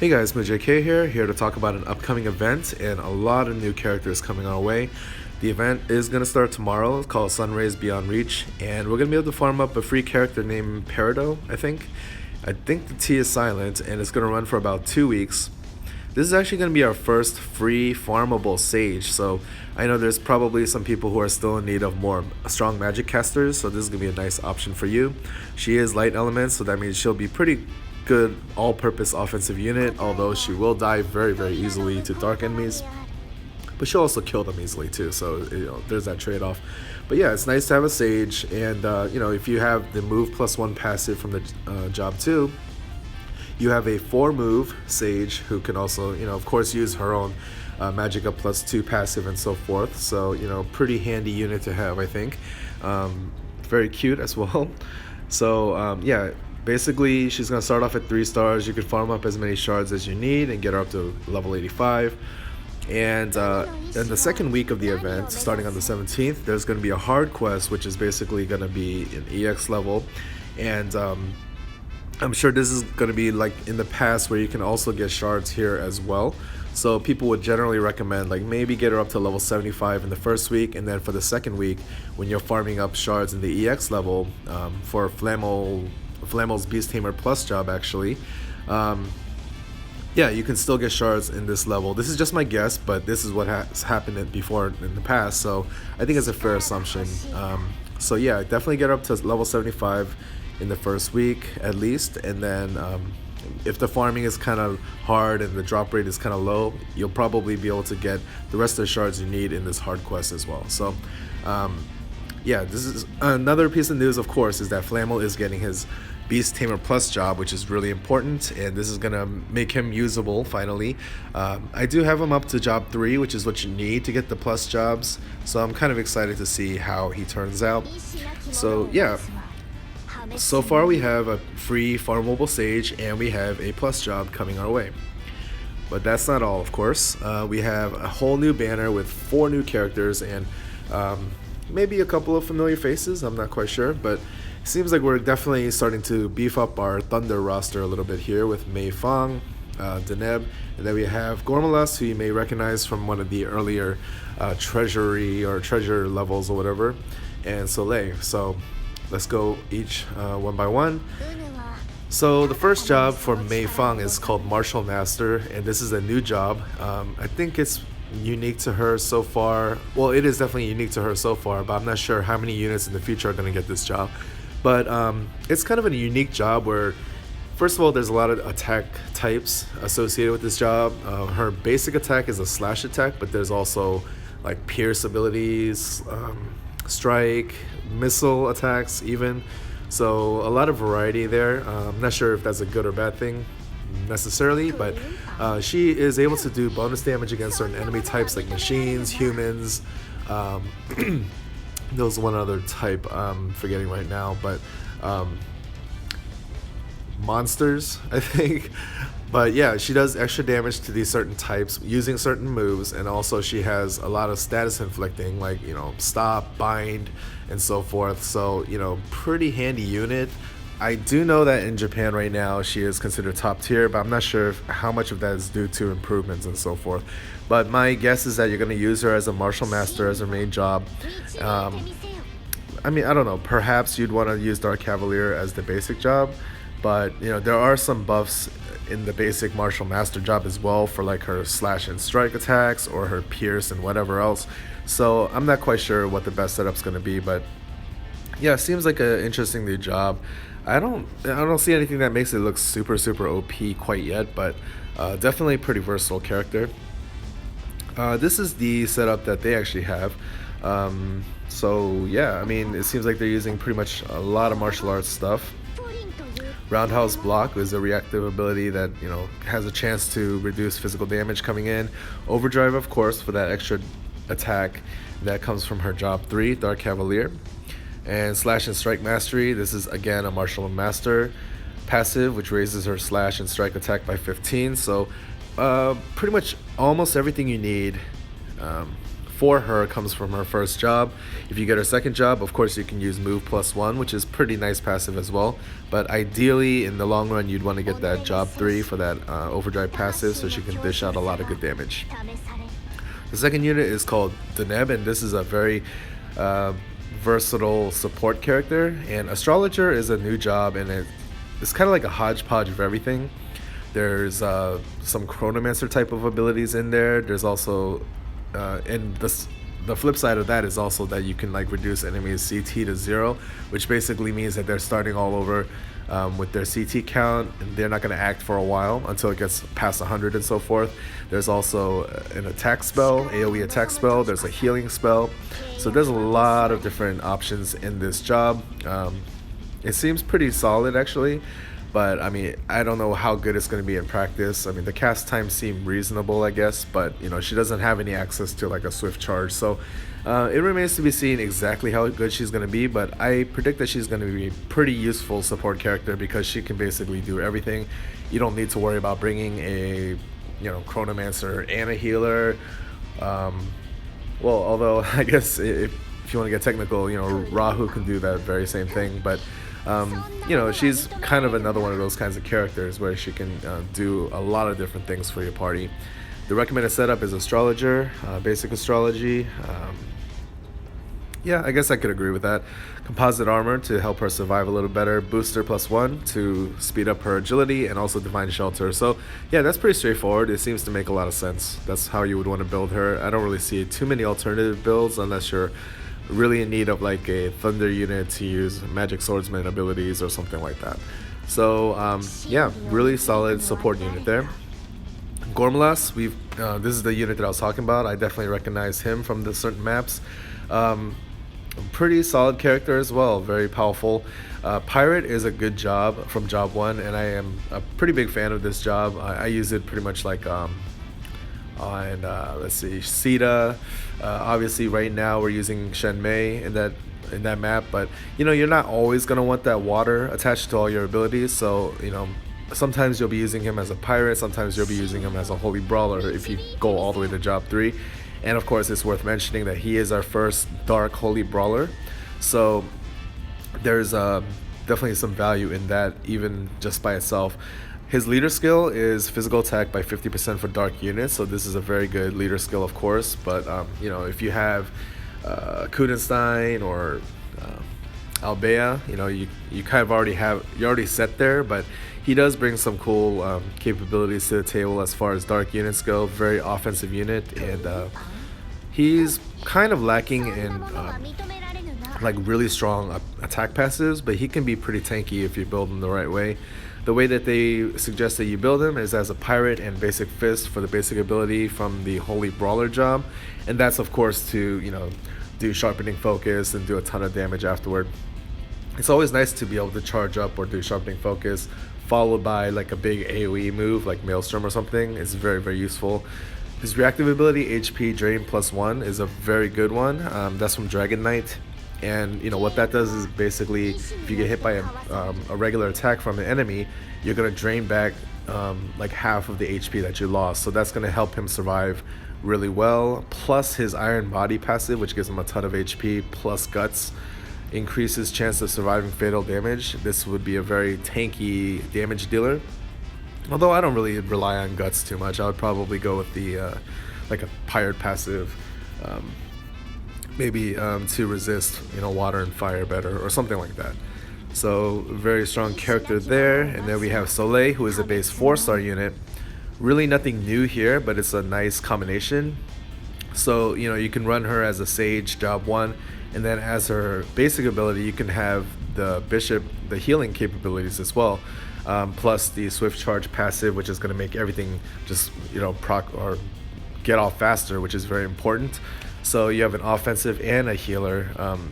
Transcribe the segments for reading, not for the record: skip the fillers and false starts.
Hey guys, MoJK here to talk about an upcoming event and a lot of new characters coming our way. The event is going to start tomorrow. It's called Sunrays Beyond Reach, and we're going to be able to farm up a free character named Peridot, I think. I think the T is silent, and it's going to run for about 2 weeks. This is actually going to be our first free farmable sage, so I know there's probably some people who are still in need of more strong magic casters, so this is going to be a nice option for you. She is light element, so that means she'll be pretty good all-purpose offensive unit, although she will die very easily to dark enemies, but she'll also kill them easily too, so there's that trade-off. But yeah, it's nice to have a sage, and if you have the move +1 passive from the job 2, you have a 4 move sage who can also of course use her own magic up +2 passive and so forth, so pretty handy unit to have, I think. Very cute as well. So yeah, basically, she's going to start off at 3 stars. You can farm up as many shards as you need and get her up to level 85. And in the second week of the event, starting on the 17th, there's going to be a hard quest, which is basically going to be an EX level. And I'm sure this is going to be like in the past where you can also get shards here as well. So people would generally recommend like maybe get her up to level 75 in the first week, and then for the second week, when you're farming up shards in the EX level for Flamel's Beast Tamer Plus job, actually, yeah, you can still get shards in this level. This is just my guess, but this is what has happened before in the past, so I think it's a fair assumption. So yeah, definitely get up to level 75 in the first week at least, and then if the farming is kind of hard and the drop rate is kind of low, you'll probably be able to get the rest of the shards you need in this hard quest as well. So yeah, this is another piece of news, of course, is that Flamel is getting his Beast Tamer Plus job, which is really important, and this is gonna make him usable finally. I do have him up to job 3, which is what you need to get the plus jobs, so I'm kind of excited to see how he turns out. So yeah, so far we have a free farmable sage and we have a plus job coming our way. But that's not all, of course. We have a whole new banner with 4 new characters and maybe a couple of familiar faces, I'm not quite sure, but it seems like we're definitely starting to beef up our Thunder roster a little bit here with Mei Fong, DENEB, and then we have Gormalas, who you may recognize from one of the earlier treasury or treasure levels or whatever, and Soleil. So let's go each one by one. So the first job for Mei Fong is called Martial Master, and this is a new job. I think it's unique to her so far. Well, it is definitely unique to her so far, but I'm not sure how many units in the future are going to get this job. But it's kind of a unique job where, first of all, there's a lot of attack types associated with this job. Her basic attack is a slash attack, but there's also like pierce abilities, strike, missile attacks even. So a lot of variety there. I'm not sure if that's a good or bad thing necessarily, but she is able to do bonus damage against certain enemy types like machines, humans, there was one other type I'm forgetting right now, but monsters, I think. But yeah, she does extra damage to these certain types using certain moves, and also she has a lot of status inflicting, like stop, bind, and so forth. So pretty handy unit. I do know that in Japan right now she is considered top tier, but I'm not sure how much of that is due to improvements and so forth. But my guess is that you're going to use her as a martial master as her main job. I mean, I don't know, perhaps you'd want to use Dark Cavalier as the basic job, but there are some buffs in the basic martial master job as well for like her slash and strike attacks or her pierce and whatever else. So I'm not quite sure what the best setup's going to be, but yeah, it seems like an interesting new job. I don't see anything that makes it look super OP quite yet, but definitely a pretty versatile character. This is the setup that they actually have. So yeah, I mean, it seems like they're using pretty much a lot of martial arts stuff. Roundhouse Block is a reactive ability that has a chance to reduce physical damage coming in. Overdrive, of course, for that extra attack that comes from her job 3, Dark Cavalier. And Slash and Strike Mastery, this is again a martial master passive, which raises her slash and strike attack by 15. So pretty much almost everything you need for her comes from her first job. If you get her second job, of course you can use move +1, which is pretty nice passive as well. But ideally, in the long run, you'd want to get that job 3 for that overdrive passive, so she can dish out a lot of good damage. The second unit is called DENEB, and this is a very versatile support character. And astrologer is a new job, and it's kind of like a hodgepodge of everything. There's some chronomancer type of abilities in there. There's also and the flip side of that is also that you can like reduce enemies CT to 0, which basically means that they're starting all over with their CT count, and they're not going to act for a while until it gets past 100 and so forth. There's also an attack spell, AoE attack spell. There's a healing spell. So there's a lot of different options in this job. It seems pretty solid actually, but I mean, I don't know how good it's going to be in practice. I mean, the cast time seemed reasonable, I guess, but you know, she doesn't have any access to like a swift charge, so it remains to be seen exactly how good she's going to be. But I predict that she's going to be a pretty useful support character because she can basically do everything. You don't need to worry about bringing a chronomancer and a healer. Well, although I guess if you want to get technical, Rahu can do that very same thing, but she's kind of another one of those kinds of characters where she can do a lot of different things for your party. The recommended setup is astrologer, basic astrology. Yeah, I guess I could agree with that. Composite armor to help her survive a little better. Booster +1 to speed up her agility, and also divine shelter. So yeah, that's pretty straightforward. It seems to make a lot of sense. That's how you would want to build her. I don't really see too many alternative builds unless you're really in need of like a thunder unit to use magic swordsman abilities or something like that. So yeah, really solid support unit there. Gormlass, this is the unit that I was talking about. I definitely recognize him from the certain maps. Pretty solid character as well, very powerful. Pirate is a good job from job 1, and I am a pretty big fan of this job. I use it pretty much like on let's see, Sita. Obviously right now we're using Shen Mei in that map, but you're not always gonna want that water attached to all your abilities, so sometimes you'll be using him as a pirate, sometimes you'll be using him as a holy brawler if you go all the way to job 3. And of course, it's worth mentioning that he is our first dark holy brawler, so there's definitely some value in that even just by itself. His leader skill is physical attack by 50% for dark units, so this is a very good leader skill, of course. But if you have Kudenstein or Albea, you kind of you're already set there, but he does bring some cool capabilities to the table as far as dark units go. Very offensive unit, and he's kind of lacking in like really strong attack passives, but he can be pretty tanky if you build him the right way. The way that they suggest that you build him is as a pirate and basic fist for the basic ability from the holy brawler job, and that's of course to do sharpening focus and do a ton of damage afterward. It's always nice to be able to charge up or do sharpening focus followed by like a big AoE move like Maelstrom or something. It's very, very useful. His reactive ability, HP Drain +1, is a very good one. That's from Dragon Knight, and what that does is basically if you get hit by a regular attack from an enemy, you're gonna drain back like half of the HP that you lost, so that's gonna help him survive really well. Plus his Iron Body passive, which gives him a ton of HP, plus Guts increases chance of surviving fatal damage. This would be a very tanky damage dealer, although I don't really rely on Guts too much. I would probably go with the like a pirate passive, maybe to resist water and fire better or something like that. So very strong character there. And then we have Soleil, who is a base 4-star unit. Really nothing new here, but it's a nice combination. So you can run her as a sage job 1, and then as her basic ability you can have the bishop, the healing capabilities as well, plus the swift charge passive, which is going to make everything just proc or get off faster, which is very important. So you have an offensive and a healer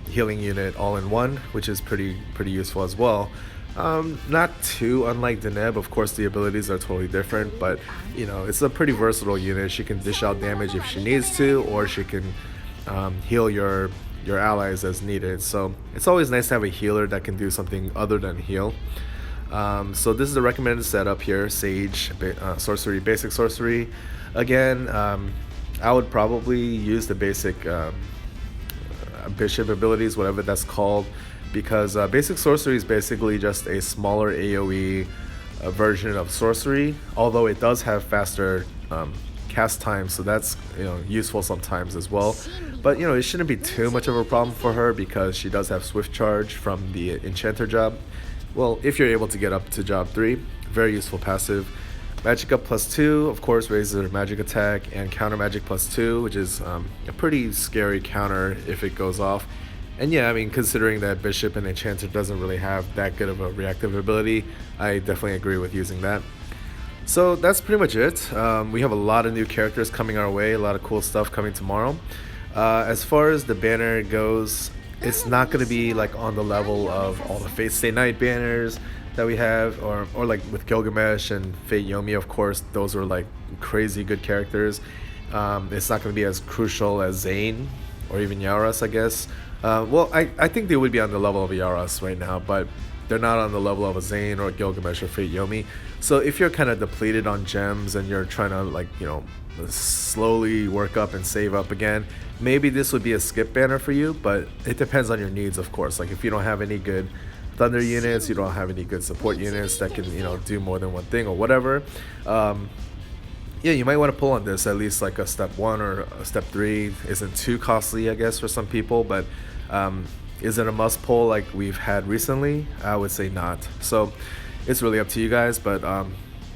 healing unit all in one, which is pretty useful as well. Not too unlike DENEB. Of course the abilities are totally different, but it's a pretty versatile unit. She can dish out damage if she needs to, or she can heal your allies as needed. So it's always nice to have a healer that can do something other than heal. So this is the recommended setup here: Sage, sorcery, basic sorcery. Again, I would probably use the basic bishop abilities, whatever that's called, because basic sorcery is basically just a smaller AoE version of sorcery, although it does have faster cast time, so that's useful sometimes as well. But it shouldn't be too much of a problem for her because she does have swift charge from the enchanter job. Well, if you're able to get up to job 3, very useful passive. Magic up +2, of course, raises her magic attack, and counter magic +2, which is a pretty scary counter if it goes off. And yeah, I mean, considering that Bishop and Enchanter doesn't really have that good of a reactive ability, I definitely agree with using that. So that's pretty much it. We have a lot of new characters coming our way, a lot of cool stuff coming tomorrow. As far as the banner goes, it's not going to be like on the level of all the Fate Stay Night banners that we have, or like with Gilgamesh and Fate Yomi, of course. Those are like crazy good characters. It's not going to be as crucial as Zane or even Yaras, I guess. Well, I think they would be on the level of Yaras right now, but they're not on the level of a Zane or Gilgamesh or Fate Yomi. So if you're kind of depleted on gems and you're trying to like slowly work up and save up again, maybe this would be a skip banner for you, but it depends on your needs, of course. Like if you don't have any good thunder units, you don't have any good support units that can do more than one thing or whatever, yeah, you might want to pull on this. At least like a step 1 or a step 3 isn't too costly, I guess, for some people, but is it a must pull like we've had recently? I would say not. So it's really up to you guys, but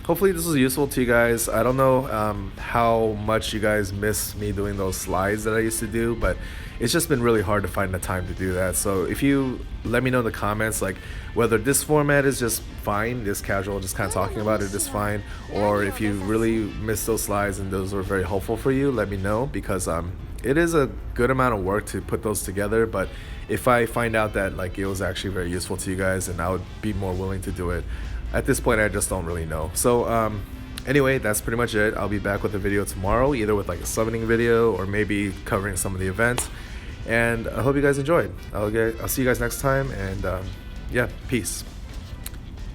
hopefully this was useful to you guys. I don't know how much you guys miss me doing those slides that I used to do, but it's just been really hard to find the time to do that. So if you let me know in the comments like whether this format is just fine, this casual just kind of talking about it is fine, or if you really miss those slides and those were very helpful for you, let me know, because it is a good amount of work to put those together. But if I find out that like it was actually very useful to you guys, and I would be more willing to do it. At this point, I just don't really know. So anyway, that's pretty much it. I'll be back with a video tomorrow, either with like a summoning video or maybe covering some of the events. And I hope you guys enjoyed. I'll see you guys next time, and yeah, peace.